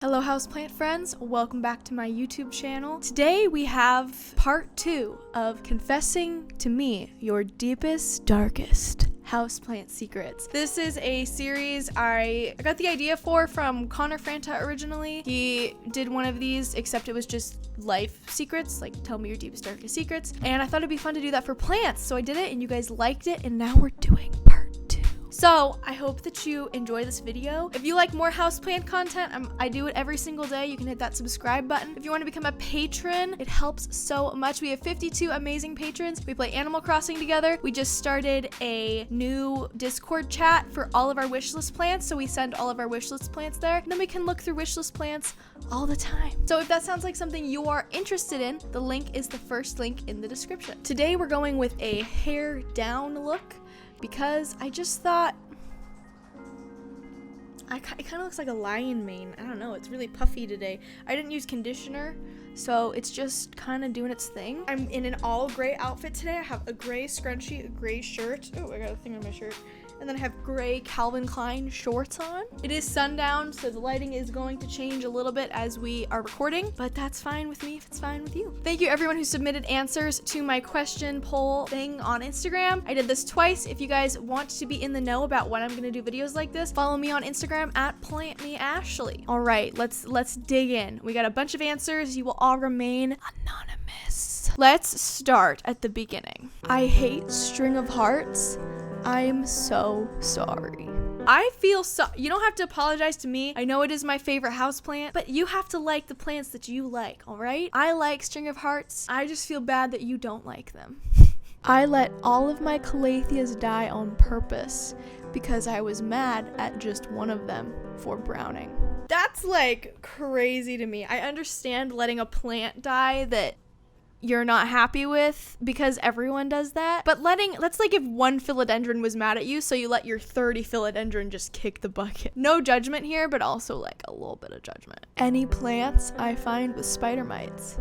Hello houseplant friends, welcome back to my YouTube channel. Today we have part 2 of confessing to me your deepest, darkest houseplant secrets. This is a series I got the idea for from Connor Franta originally. He did one of these, except it was just life secrets, like tell me your deepest, darkest secrets. And I thought it'd be fun to do that for plants, so I did it and you guys liked it, and now we're doing part 2. So I hope that you enjoy this video. If you like more houseplant content, I do it every single day. You can hit that subscribe button. If you want to become a patron, it helps so much. We have 52 amazing patrons. We play Animal Crossing together. We just started a new Discord chat for all of our wishlist plants. So we send all of our wishlist plants there, and then we can look through wishlist plants all the time. So if that sounds like something you are interested in, the link is the first link in the description. Today we're going with a hair down look, because I just thought it kind of looks like a lion mane. I don't know, it's really puffy today. I didn't use conditioner, so it's just kind of doing its thing. I'm in an all gray outfit today. I have a gray scrunchie, a gray shirt. Oh, I got a thing on my shirt. And then I have gray Calvin Klein shorts on. It is sundown, so the lighting is going to change a little bit as we are recording, but that's fine with me if it's fine with you. Thank you everyone who submitted answers to my question poll thing on Instagram. I did this twice. If you guys want to be in the know about when I'm gonna do videos like this, follow me on Instagram at PlantMeAshley. All right, let's dig in. We got a bunch of answers. You will all remain anonymous. Let's start at the beginning. I hate string of hearts. I'm so sorry. I feel so, you don't have to apologize to me. I know it is my favorite houseplant, but you have to like the plants that you like, all right? I like string of hearts. I just feel bad that you don't like them. I let all of my calatheas die on purpose because I was mad at just one of them for browning. That's like crazy to me. I understand letting a plant die that you're not happy with, because everyone does that, but that's like if one philodendron was mad at you, so you let your 30 philodendron just kick the bucket. No judgment here, but also like a little bit of judgment. Any plants I find with spider mites,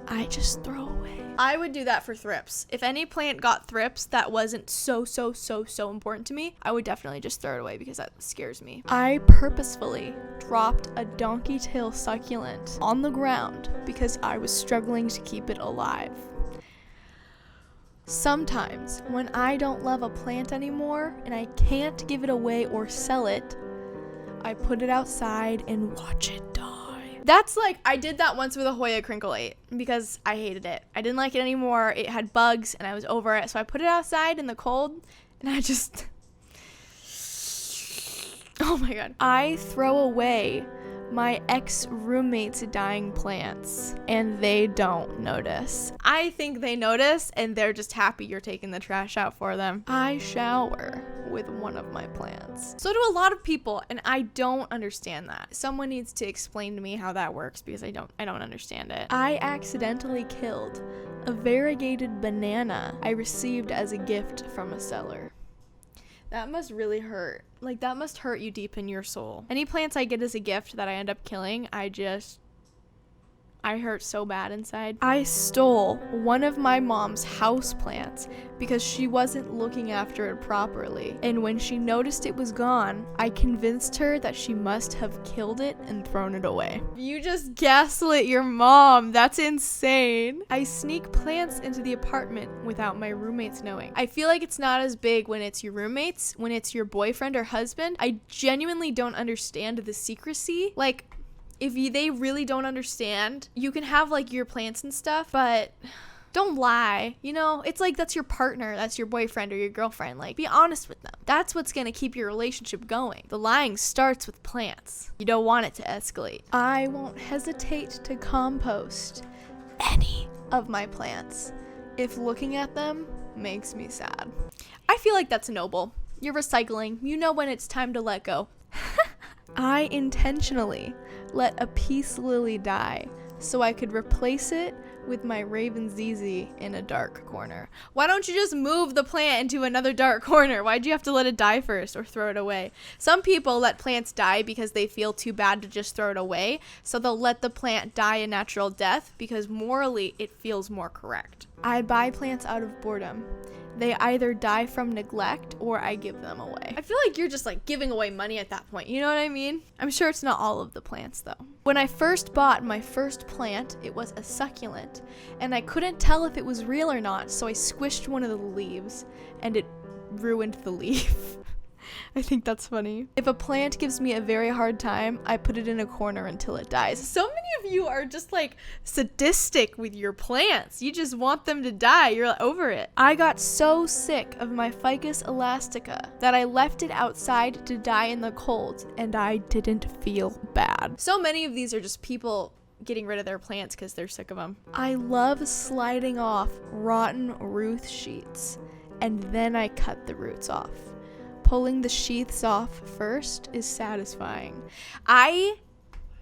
I just throw away. I would do that for thrips. If any plant got thrips that wasn't so important to me, I would definitely just throw it away because that scares me. I purposefully dropped a donkey tail succulent on the ground because I was struggling to keep it alive. Sometimes when I don't love a plant anymore and I can't give it away or sell it, I put it outside and watch it die. That's like, I did that once with a Hoya crinklate because I hated it. I didn't like it anymore. It had bugs and I was over it. So I put it outside in the cold and I just, oh my God. I throw away my ex-roommate's dying plants and they don't notice. I think they notice and they're just happy you're taking the trash out for them. I shower with one of my plants. So do a lot of people, and I don't understand that. Someone needs to explain to me how that works because I don't understand it. I accidentally killed a variegated banana I received as a gift from a seller. That must really hurt. Like, that must hurt you deep in your soul. Any plants I get as a gift that I end up killing, I hurt so bad inside. I stole one of my mom's houseplants because she wasn't looking after it properly. And when she noticed it was gone, I convinced her that she must have killed it and thrown it away. You just gaslit your mom. That's insane. I sneak plants into the apartment without my roommates knowing. I feel like it's not as big when it's your roommates. When it's your boyfriend or husband, I genuinely don't understand the secrecy. Like, if they really don't understand, you can have like your plants and stuff, but don't lie. You know, it's like that's your partner, that's your boyfriend or your girlfriend. Like, be honest with them. That's what's gonna keep your relationship going. The lying starts with plants. You don't want it to escalate. I won't hesitate to compost any of my plants if looking at them makes me sad. I feel like that's noble. You're recycling. You know when it's time to let go. I intentionally let a peace lily die so I could replace it with my Raven ZZ in a dark corner. Why don't you just move the plant into another dark corner? Why'd you have to let it die first or throw it away? Some people let plants die because they feel too bad to just throw it away, so they'll let the plant die a natural death because morally it feels more correct. I buy plants out of boredom, they either die from neglect or I give them away. I feel like you're just like giving away money at that point. You know what I mean? I'm sure it's not all of the plants though. When I first bought my first plant, it was a succulent, and I couldn't tell if it was real or not, so I squished one of the leaves and it ruined the leaf. I think that's funny. If a plant gives me a very hard time, I put it in a corner until it dies. So many of you are just like sadistic with your plants. You just want them to die. You're over it. I got so sick of my Ficus elastica that I left it outside to die in the cold, and I didn't feel bad. So many of these are just people getting rid of their plants because they're sick of them. I love sliding off rotten root sheets, and then I cut the roots off. Pulling the sheaths off first is satisfying. I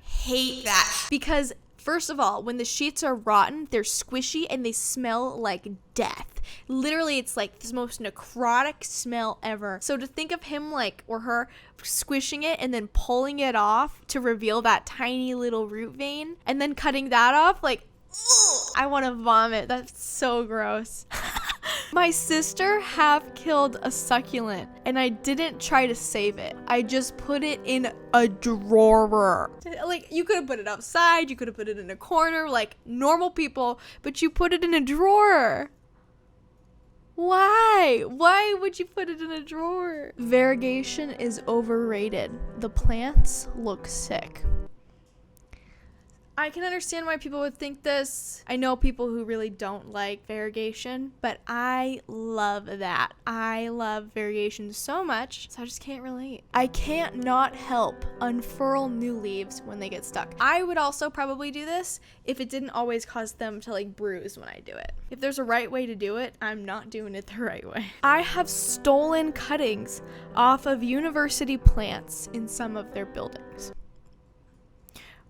hate that because, first of all, when the sheets are rotten, they're squishy and they smell like death. Literally, it's like the most necrotic smell ever. So to think of him like, or her, squishing it and then pulling it off to reveal that tiny little root vein and then cutting that off, like, ugh, I want to vomit. That's so gross. My sister half killed a succulent and I didn't try to save it. I just put it in a drawer. Like, you could have put it outside, you could have put it in a corner like normal people, but you put it in a drawer. Why? Why would you put it in a drawer? Variegation is overrated. The plants look sick. I can understand why people would think this. I know people who really don't like variegation, but I love that. I love variegation so much, so I just can't relate. I can't not help unfurl new leaves when they get stuck. I would also probably do this if it didn't always cause them to like bruise when I do it. If there's a right way to do it, I'm not doing it the right way. I have stolen cuttings off of university plants in some of their buildings.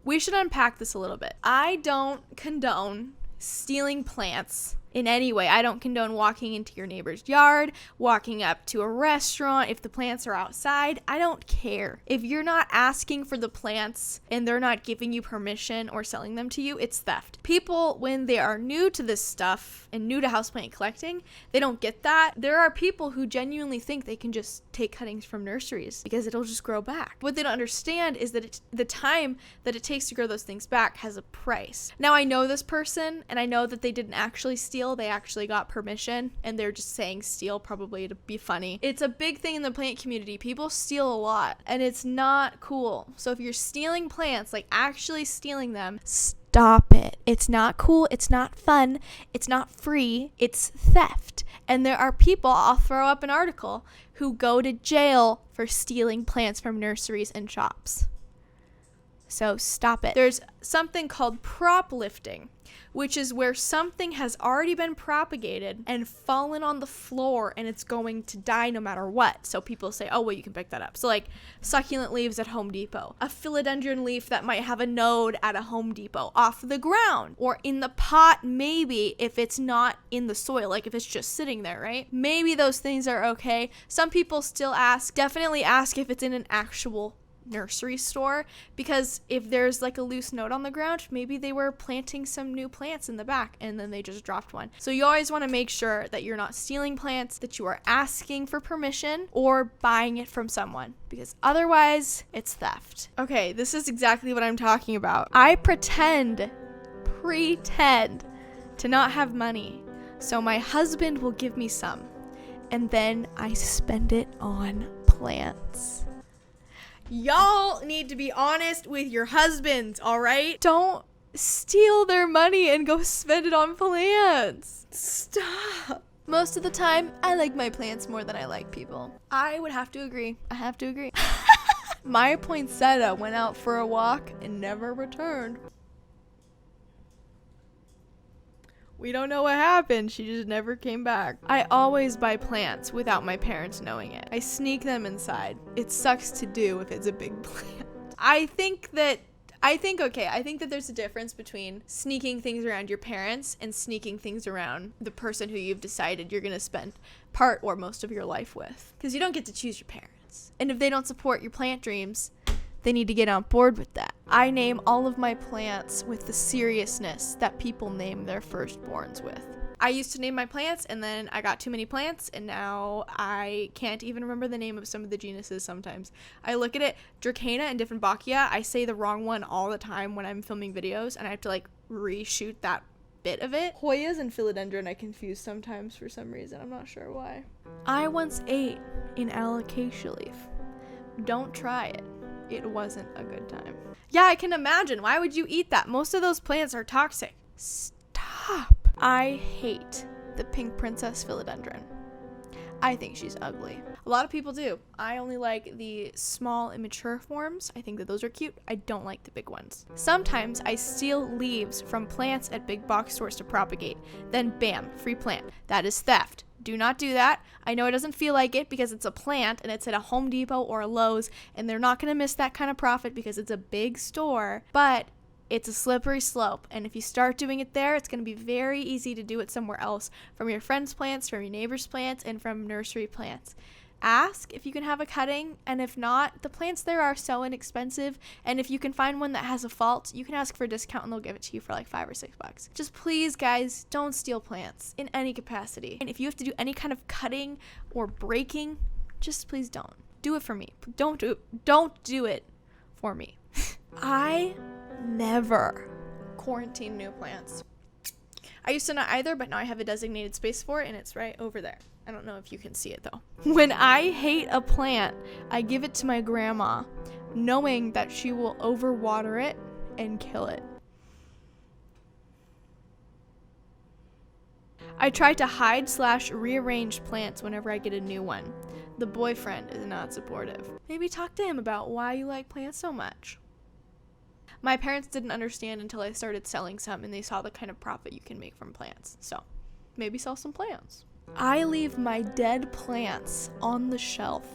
We should unpack this a little bit. I don't condone stealing plants in any way. I don't condone walking into your neighbor's yard, walking up to a restaurant. If the plants are outside, I don't care. If you're not asking for the plants and they're not giving you permission or selling them to you, it's theft. People, when they are new to this stuff and new to houseplant collecting, they don't get that. There are people who genuinely think they can just take cuttings from nurseries because it'll just grow back. What they don't understand is that the time that it takes to grow those things back has a price. Now, I know this person and I know that they didn't actually steal. They actually got permission and they're just saying steal probably to be funny. It's a big thing in the plant community. People steal a lot and it's not cool. So if you're stealing plants, like actually stealing them, stop it. It's not cool. It's not fun. It's not free. It's theft. And there are people, I'll throw up an article, who go to jail for stealing plants from nurseries and shops. So stop it. There's something called proplifting, which is where something has already been propagated and fallen on the floor and it's going to die no matter what. So people say, oh, well, you can pick that up. So like succulent leaves at Home Depot, a philodendron leaf that might have a node at a Home Depot off the ground or in the pot, maybe if it's not in the soil, like if it's just sitting there, right? Maybe those things are okay. Some people still definitely ask if it's in an actual nursery store, because if there's like a loose node on the ground, maybe they were planting some new plants in the back and then they just dropped one. So you always want to make sure that you're not stealing plants, that you are asking for permission or buying it from someone, because otherwise it's theft. Okay, this is exactly what I'm talking about. I pretend to not have money so my husband will give me some, and then I spend it on plants. Y'all need to be honest with your husbands, all right? Don't steal their money and go spend it on plants. Stop. Most of the time, I like my plants more than I like people. I would have to agree. I have to agree. My poinsettia went out for a walk and never returned. We don't know what happened. She just never came back. I always buy plants without my parents knowing it. I sneak them inside. It sucks to do if it's a big plant. I think that there's a difference between sneaking things around your parents and sneaking things around the person who you've decided you're going to spend part or most of your life with. Because you don't get to choose your parents. And if they don't support your plant dreams, they need to get on board with that. I name all of my plants with the seriousness that people name their firstborns with. I used to name my plants, and then I got too many plants, and now I can't even remember the name of some of the genuses sometimes. I look at it, Dracaena and Dieffenbachia, I say the wrong one all the time when I'm filming videos, and I have to like reshoot that bit of it. Hoyas and philodendron I confuse sometimes for some reason. I'm not sure why. I once ate an alocasia leaf. Don't try it. It wasn't a good time. Yeah, I can imagine. Why would you eat that? Most of those plants are toxic. Stop. I hate the pink princess philodendron. I think she's ugly. A lot of people do. I only like the small immature forms. I think that those are cute. I don't like the big ones. Sometimes I steal leaves from plants at big box stores to propagate. Then bam, free plant. That is theft. Do not do that. I know it doesn't feel like it because it's a plant and it's at a Home Depot or a Lowe's, and they're not gonna miss that kind of profit because it's a big store, but it's a slippery slope, and if you start doing it there, it's going to be very easy to do it somewhere else, from your friends' plants, from your neighbors' plants, and from nursery plants. Ask if you can have a cutting, and if not, the plants there are so inexpensive, and if you can find one that has a fault, you can ask for a discount and they'll give it to you for like $5 or $6. Just please, guys, don't steal plants in any capacity. And if you have to do any kind of cutting or breaking, just please don't. Do it for me. Don't do it for me. I never quarantine new plants. I used to not either, but now I have a designated space for it, and it's right over there. I don't know if you can see it though. When I hate a plant, I give it to my grandma, knowing that she will overwater it and kill it. I try to hide/rearrange plants whenever I get a new one. The boyfriend is not supportive. Maybe talk to him about why you like plants so much. My parents didn't understand until I started selling some, and they saw the kind of profit you can make from plants. So maybe sell some plants. I leave my dead plants on the shelf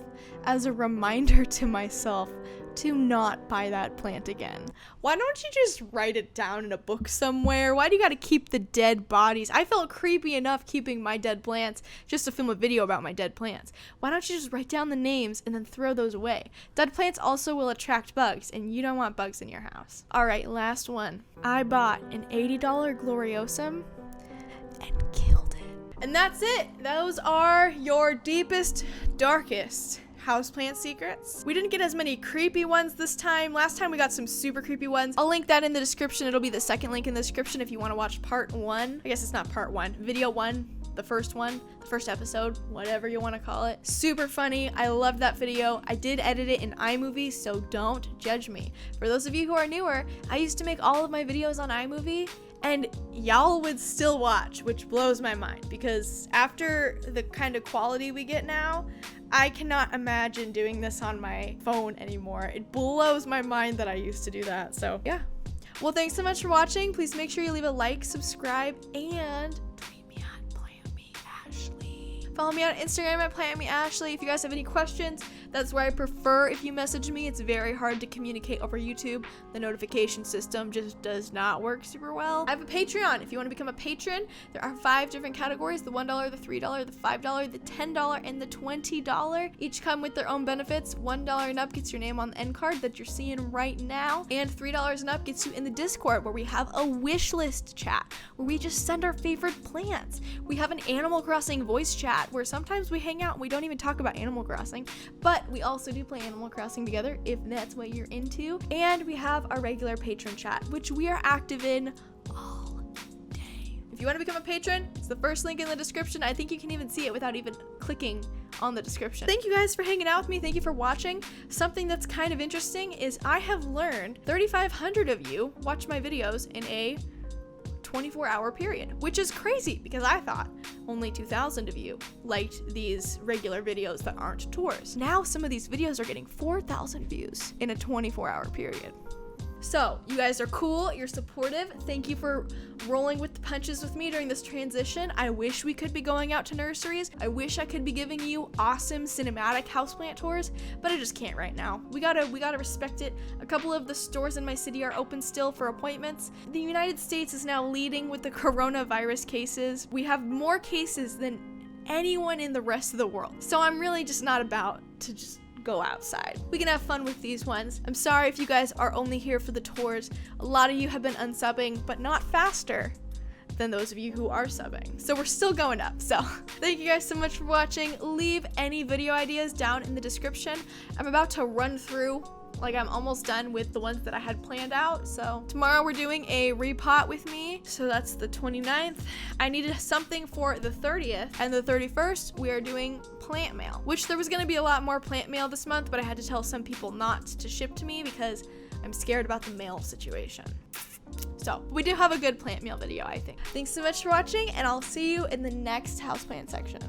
as a reminder to myself to not buy that plant again. Why don't you just write it down in a book somewhere? Why do you gotta keep the dead bodies? I felt creepy enough keeping my dead plants just to film a video about my dead plants. Why don't you just write down the names and then throw those away? Dead plants also will attract bugs, and you don't want bugs in your house. Alright, last one. I bought an $80 Gloriosum and killed it. And that's it. Those are your deepest, darkest houseplant secrets. We didn't get as many creepy ones this time. Last time we got some super creepy ones. I'll link that in the description. It'll be the second link in the description if you want to watch part 1. I guess it's not part 1. Video 1, the first one, the first episode, whatever you want to call it. Super funny. I loved that video. I did edit it in iMovie, so don't judge me. For those of you who are newer, I used to make all of my videos on iMovie, and y'all would still watch, which blows my mind, because after the kind of quality we get now, I cannot imagine doing this on my phone anymore. It blows my mind that I used to do that. So yeah. Well, thanks so much for watching. Please make sure you leave a like, subscribe, and tweet me at PlantMeAshley. Follow me on Instagram at PlantMeAshley. If you guys have any questions, that's where I prefer if you message me. It's very hard to communicate over YouTube. The notification system just does not work super well. I have a Patreon. If you want to become a patron, there are 5 different categories: the $1, the $3, the $5, the $10, and the $20. Each come with their own benefits. $1 and up gets your name on the end card that you're seeing right now, and $3 and up gets you in the Discord, where we have a wish list chat where we just send our favorite plants. We have an Animal Crossing voice chat where sometimes we hang out and we don't even talk about Animal Crossing, but we also do play Animal Crossing together if that's what you're into. And we have our regular patron chat, which we are active in all day. If you want to become a patron, it's the first link in the description. I think you can even see it without even clicking on the description. Thank you guys for hanging out with me. Thank you for watching. Something that's kind of interesting is I have learned 3,500 of you watch my videos in a 24-hour period, which is crazy because I thought only 2,000 of you liked these regular videos that aren't tours. Now some of these videos are getting 4,000 views in a 24-hour period. So you guys are cool, you're supportive. Thank you for rolling with the punches with me during this transition. I wish we could be going out to nurseries. I wish I could be giving you awesome cinematic houseplant tours, but I just can't right now. We gotta respect it. A couple of the stores in my city are open still for appointments. The United States is now leading with the coronavirus cases. We have more cases than anyone in the rest of the world. So I'm really just not about to just go outside. We can have fun with these ones. I'm sorry if you guys are only here for the tours. A lot of you have been unsubbing, but not faster than those of you who are subbing. So we're still going up. So thank you guys so much for watching. Leave any video ideas down in the description. I'm about to run through, like I'm almost done with the ones that I had planned out. So tomorrow we're doing a repot with me. So that's the 29th. I needed something for the 30th, and the 31st we are doing plant mail, which there was gonna be a lot more plant mail this month, but I had to tell some people not to ship to me because I'm scared about the mail situation. So we do have a good plant mail video, I think. Thanks so much for watching, and I'll see you in the next houseplant section.